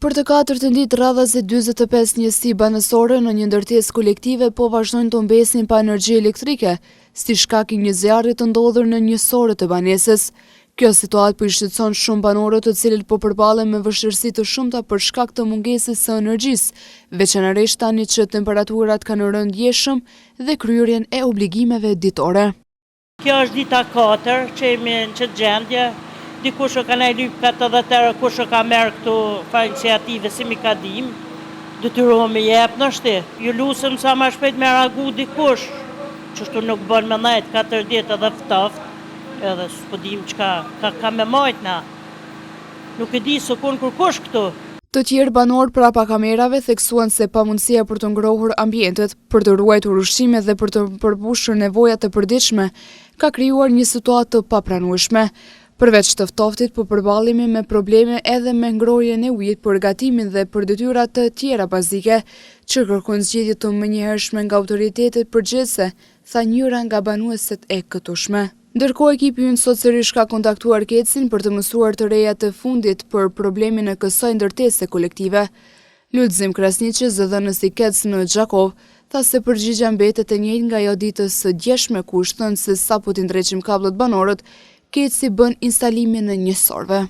Për të katërtën ditë radhazi 45 njësi banësore në një ndërtesë kolektive po vazhdojnë të mbesin pa energji elektrike, si shkak i një zjarri të ndodhur në njësore të banesës. Kjo situatë po i shqetëson shumë banorët të cilët po përballen me vështirësi të shumta për shkak të mungesës së energjisë, veçanërisht tani që temperaturat kanë rënë ndjeshëm dhe kryerjen e obligimeve ditore. Kjo është dita 4 që jemi në këtë gjendje. Dikush ka ne lyp 40 kush ka merr këtu fa iniciative si mi ka dim, detyrohemi jep në shti. Ju lusëm sa ma shpejt me reagu dikush, qështu nuk bën me nejt 4 ditë edhe ftoft, edhe s'po dim që ka me majt na. Nuk e di së kun kërkush këtu. Të tjerë banor prapa kamerave theksuan se pamundësia për të ngrohur ambientet, për të ruajtur ushqime dhe për të përmbushur nevojat e përditshme, ka krijuar një situatë të papranueshme. Përveç të ftoftit, po përballemi me probleme edhe me ngrohjen e ujit, për gatimin dhe për detyrat të tjera bazike, që kërkojnë zgjedhje të menjëhershme nga autoritetet përgjithëse, tha njëra nga banueset e këtushme. Ndërkohë ekipi ynë sotësisht ka kontaktuar Kecin për të mësuar të rejat e fundit për problemin e kësaj ndërtese kolektive. Lulzim Krasniqi, zëdhënës i Kec në Gjakov, tha se përgjigja mbetet e njëjtë nga ajo ditës së djeshme ku thënë se sapo t'i ndreqim kabllët banorët, Keci bën instalimin në njësorve.